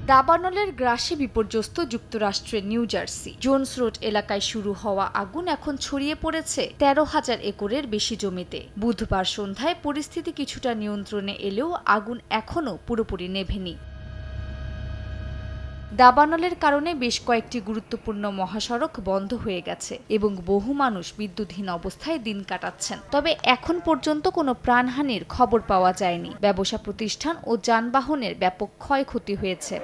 দাবানলের গ্রাসে বিপর্যস্ত যুক্তরাষ্ট্রের নিউ জার্সি জোনস রোড এলাকায় শুরু হওয়া আগুন এখন ছড়িয়ে পড়েছে ১৩,০০০ একরের বেশি জমিতে। বুধবার সন্ধ্যায় পরিস্থিতি কিছুটা নিয়ন্ত্রণে এলেও আগুন এখনও পুরোপুরি নেভেনি। দাবানলের কারণে বেশ কয়েকটি গুরুত্বপূর্ণ মহাসড়ক বন্ধ হয়ে গেছে এবং বহু মানুষ বিদ্যুৎহীন অবস্থায় দিন কাটাচ্ছেন। তবে এখন পর্যন্ত কোনো প্রাণহানির খবর পাওয়া যায়নি। ব্যবসা প্রতিষ্ঠান ও যানবাহনের ব্যাপক ক্ষয়ক্ষতি হয়েছে।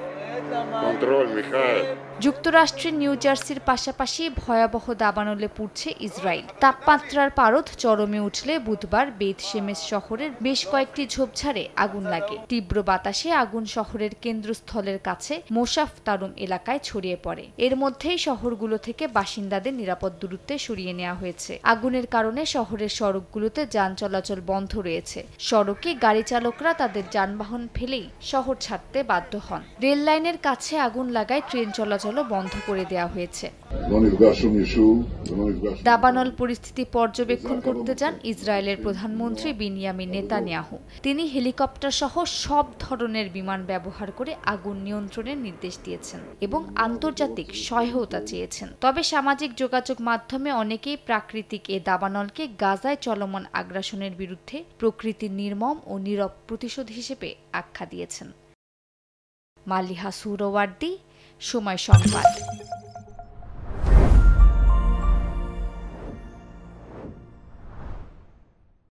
যুক্তরাষ্ট্রের নিউ জার্সির পাশাপাশি ভয়াবহ দাবানলে পুড়ছে ইসরায়েল। তাপমাত্রার পারদ চরমে উঠলে বুধবার বেথ শেমেশ শহরের বেশ কয়েকটি ঝোপঝাড়ে আগুন লাগে। তীব্র বাতাসে আগুন শহরের কেন্দ্রস্থলের কাছে মোশাফ তারুম এলাকায় ছড়িয়ে পড়ে। এর মধ্যেই শহরগুলো থেকে বাসিন্দাদের নিরাপদ দূরত্বে সরিয়ে নেওয়া হয়েছে। আগুনের কারণে শহরের সড়কগুলোতে যান চলাচল বন্ধ রয়েছে। সড়কে গাড়ি চালকরা তাদের যানবাহন ফেলেই শহর ছাড়তে বাধ্য হন। রেল লাইনের কাছে আগুন লাগায় ট্রেন চলাচলও বন্ধ করে দেওয়া হয়েছে। দাবানল পরিস্থিতি পর্যবেক্ষণ করতে যান ইসরায়েলের প্রধানমন্ত্রী বিনিয়ামিন নেতানিয়াহু। তিনি হেলিকপ্টার সহ সব ধরনের বিমান ব্যবহার করে আগুন নিয়ন্ত্রণের নির্দেশ দিয়েছেন এবং আন্তর্জাতিক সহায়তা চেয়েছেন। তবে সামাজিক যোগাযোগ মাধ্যমে অনেকেই প্রাকৃতিক এ দাবানলকে গাজায় চলমান আগ্রাসনের বিরুদ্ধে প্রকৃতির নির্মম ও নীরব প্রতিশোধ হিসেবে আখ্যা দিয়েছেন। মালিহা সুহরাওয়ার্দী, সময় সংবাদ।